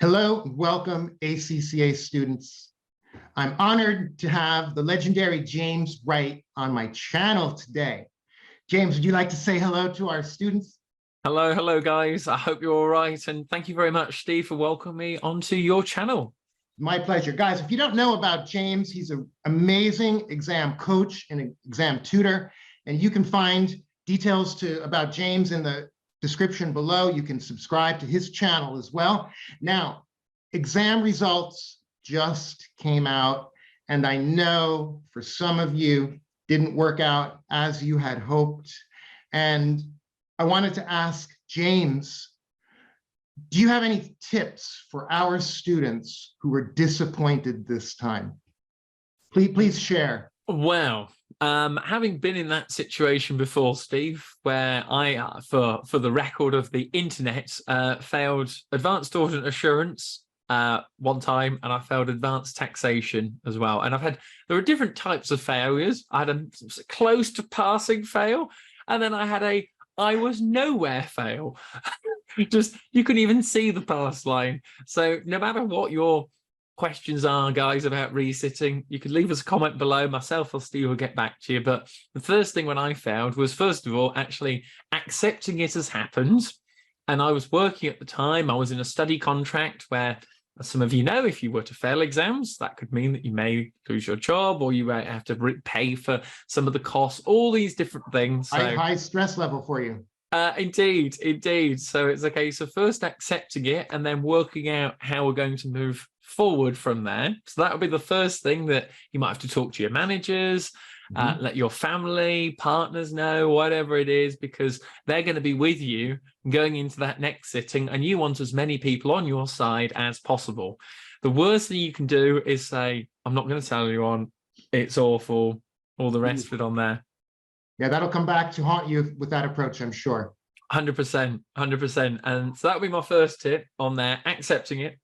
Hello, and welcome ACCA students. I'm honored to have the legendary James Wright on my channel today. James, would you like to say hello to our students? Hello guys. I hope you're all right. And thank you very much, Steve, for welcoming me onto your channel. My pleasure. Guys, if you don't know about James, he's an amazing exam coach and exam tutor. And you can find details about James in the description below. You can subscribe to his channel as well. Now, exam results just came out, and I know for some of you didn't work out as you had hoped. And I wanted to ask James, do you have any tips for our students who were disappointed this time? Please share. Well, having been in that situation before, Steve, where I, for the record of the internet, failed advanced audit assurance one time, and I failed advanced taxation as well. And there are different types of failures. I had a close to passing fail, and then I had I was nowhere fail. Just, you couldn't even see the pass line. So no matter what your questions are, guys, about resitting, you could leave us a comment below. Myself or Steve will get back to you. But the first thing when I failed was, first of all, actually accepting it as happened. And I was working at the time. I was in a study contract where, as some of you know, if you were to fail exams, that could mean that you may lose your job, or you might have to pay for some of the costs, all these different things. So, high stress level for you. Indeed. So it's a case of first accepting it and then working out how we're going to move forward from there. So that would be the first thing, that you might have to talk to your managers, let your family, partners know, whatever it is, because they're going to be with you going into that next sitting, and you want as many people on your side as possible. The worst thing you can do is say, I'm not going to tell you on, it's awful, all the rest of it on there. Yeah, that'll come back to haunt you with that approach, I'm sure. 100%. And so that would be my first tip on there, accepting it.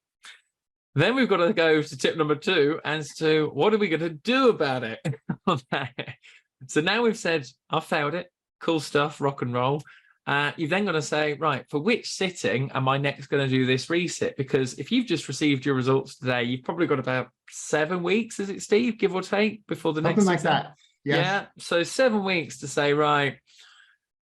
Then we've got to go to tip number 2 as to what are we going to do about it. So now we've said, I failed it, cool stuff, rock and roll. You've then got to say, right, for which sitting am I next going to do this resit? Because if you've just received your results today, you've probably got about 7 weeks, is it, Steve, give or take, before the next Something like exam? that. Yes. Yeah, so 7 weeks to say, right,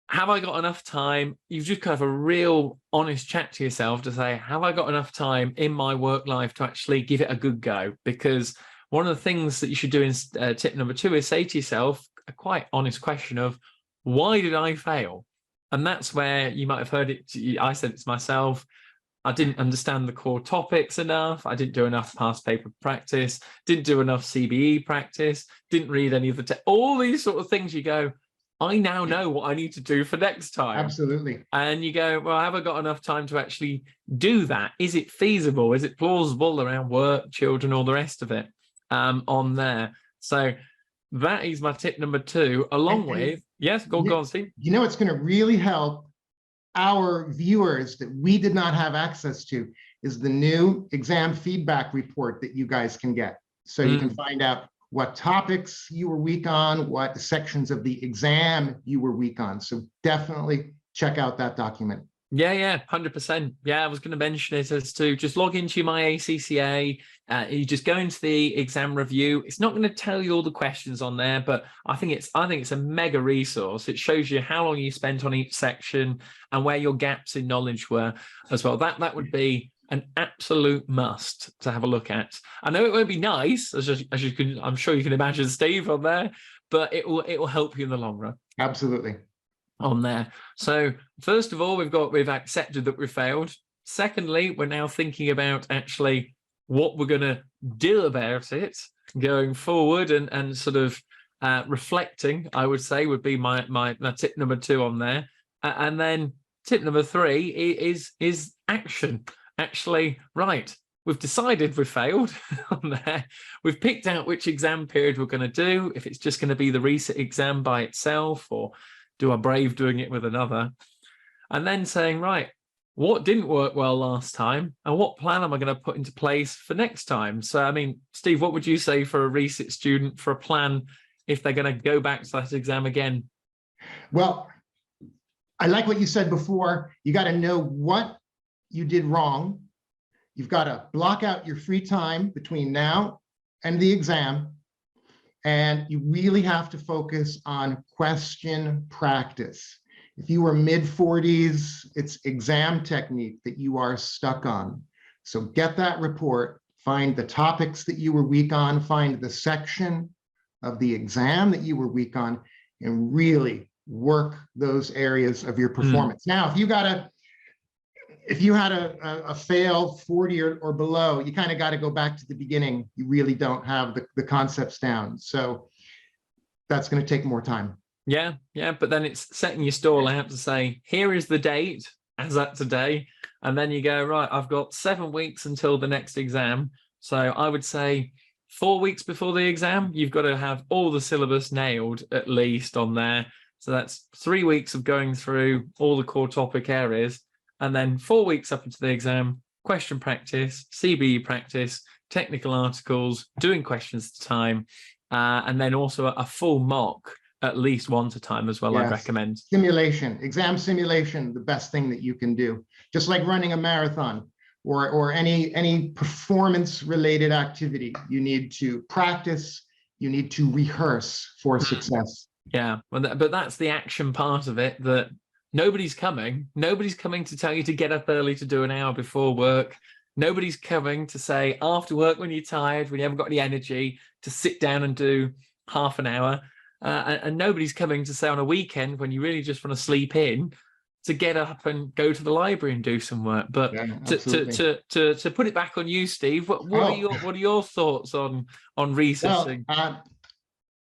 have I got enough time? You've just got to have a real honest chat to yourself to say, have I got enough time in my work life to actually give it a good go? Because one of the things that you should do in tip number 2 is say to yourself a quite honest question of, why did I fail? And that's where you might have heard it. I said it to myself. I didn't understand the core topics enough. I didn't do enough past paper practice, didn't do enough CBE practice, didn't read any of the all these sort of things. You go, I now know what I need to do for next time. Absolutely. And you go, well, have I got enough time to actually do that? Is it feasible? Is it plausible around work, children, all the rest of it on there? So that is my tip number 2, along with, yes, go on, Steve. You know, it's going to really help our viewers that we did not have access to is the new exam feedback report that you guys can get. So you can find out what topics you were weak on, what sections of the exam you were weak on. So definitely check out that document. Yeah, 100%. Yeah, I was going to mention it as to just log into my ACCA. You just go into the exam review. It's not going to tell you all the questions on there, but I think it's a mega resource. It shows you how long you spent on each section and where your gaps in knowledge were as well. That would be an absolute must to have a look at. I know it won't be nice, as you can, I'm sure you can imagine, Steve, on there, but it will help you in the long run. Absolutely. On there. So first of all, we've accepted that we failed. Secondly, we're now thinking about actually what we're going to do about it going forward, and sort of reflecting, I would say, would be my tip number 2 on there. And then tip number 3 is action. Actually, right, we've decided we failed on there. We've picked out which exam period we're going to do, if it's just going to be the resit exam by itself, or do I brave doing it with another? And then saying, right, what didn't work well last time, and what plan am I going to put into place for next time? So, I mean, Steve, what would you say for a resit student for a plan if they're going to go back to that exam again? Well, I like what you said before. You got to know what you did wrong You've got to block out your free time between now and the exam. And you really have to focus on question practice. If you are mid-40s, it's exam technique that you are stuck on. So get that report, find the topics that you were weak on, find the section of the exam that you were weak on, and really work those areas of your performance. Now, if you had a fail 40 or below, you kind of got to go back to the beginning. You really don't have the concepts down. So that's going to take more time. Yeah, but then it's setting your stall out to say, here is the date as at today. And then you go, right, I've got 7 weeks until the next exam. So I would say 4 weeks before the exam, you've got to have all the syllabus nailed at least on there. So that's 3 weeks of going through all the core topic areas. And then 4 weeks up into the exam, question practice, CBE practice, technical articles, doing questions at a time, and then also a full mock at least once a time as well. Yes. I'd recommend. Simulation, exam simulation, the best thing that you can do. Just like running a marathon or any performance related activity, you need to practice, you need to rehearse for success. Yeah, but that's the action part of it, that nobody's coming to tell you to get up early to do an hour before work. Nobody's coming to say after work when you're tired, when you haven't got any energy, to sit down and do half an hour. And nobody's coming to say on a weekend when you really just want to sleep in, to get up and go to the library and do some work. But yeah, to put it back on you, Steve, what are your thoughts on researching? Well,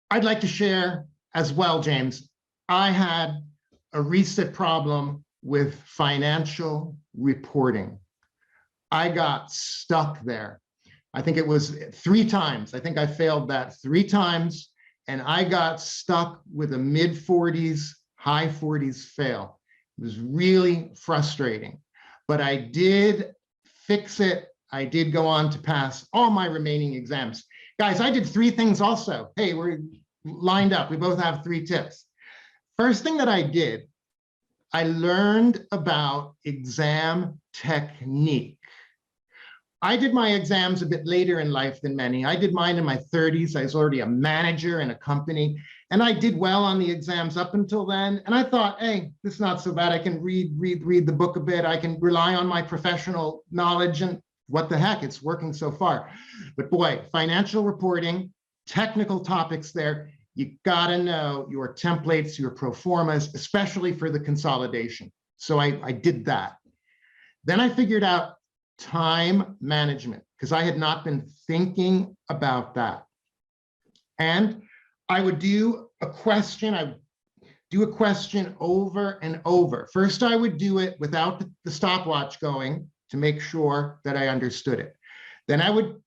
I'd like to share as well, James. I had a reset problem with financial reporting. I got stuck there. I think it was 3 times. I think I failed that 3 times. And I got stuck with a mid-40s, high 40s fail. It was really frustrating, but I did fix it. I did go on to pass all my remaining exams. Guys, I did 3 things also. Hey, we're lined up. We both have 3 tips. First thing that I did, I learned about exam technique. I did my exams a bit later in life than many. I did mine in my 30s. I was already a manager in a company, and I did well on the exams up until then. And I thought, hey, this is not so bad. I can read the book a bit. I can rely on my professional knowledge, and what the heck, it's working so far. But boy, financial reporting, technical topics there, you gotta know your templates, your pro formas, especially for the consolidation. So I did that. Then I figured out time management, because I had not been thinking about that. And I would do a question. I would do a question over and over. First, I would do it without the stopwatch going to make sure that I understood it. Then I would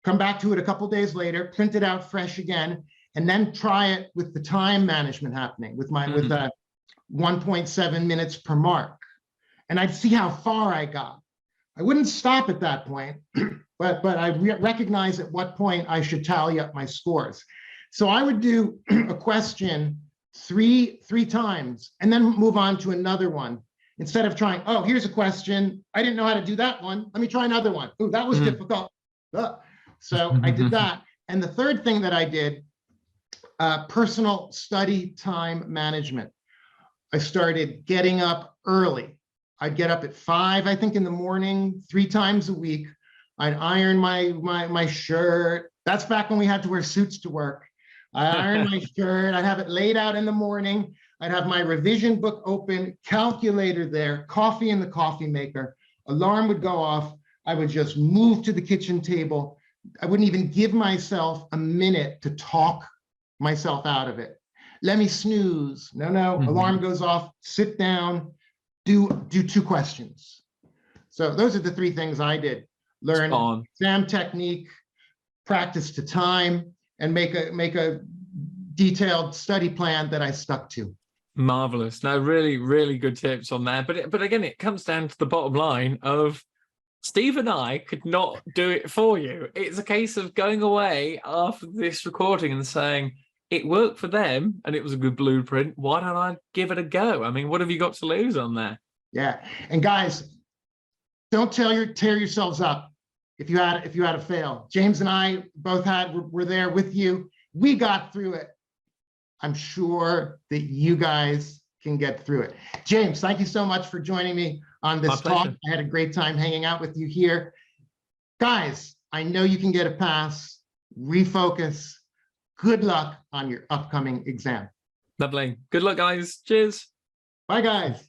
come back to it a couple days later, print it out fresh again, and then try it with the time management happening with my with 1.7 minutes per mark. And I'd see how far I got. I wouldn't stop at that point, but I recognize at what point I should tally up my scores. So I would do a question three times and then move on to another one. Instead of trying, oh, here's a question. I didn't know how to do that one. Let me try another one. Oh, that was difficult. So I did that. And the third thing that I did, personal study time management. I started getting up early. I'd get up at 5, I think, in the morning, 3 times a week. I'd iron my shirt. That's back when we had to wear suits to work. I ironed my shirt. I'd have it laid out in the morning. I'd have my revision book open, calculator there, coffee in the coffee maker. Alarm would go off. I would just move to the kitchen table. I wouldn't even give myself a minute to talk myself out of it. Let me snooze. No, alarm goes off, sit down, do 2 questions. So those are the 3 things I did. Learn exam technique, practice to time, and make a detailed study plan that I stuck to. Marvelous. No, really, really good tips on there. But again, it comes down to the bottom line of Steve and I could not do it for you. It's a case of going away after this recording and saying, it worked for them and it was a good blueprint. Why don't I give it a go? I mean, what have you got to lose on there? Yeah. And guys, don't tear yourselves up if you had a fail. James and I both were there with you. We got through it. I'm sure that you guys can get through it. James, thank you so much for joining me on this talk. I had a great time hanging out with you here. Guys, I know you can get a pass. Refocus. Good luck on your upcoming exam. Lovely. Good luck, guys. Cheers. Bye, guys.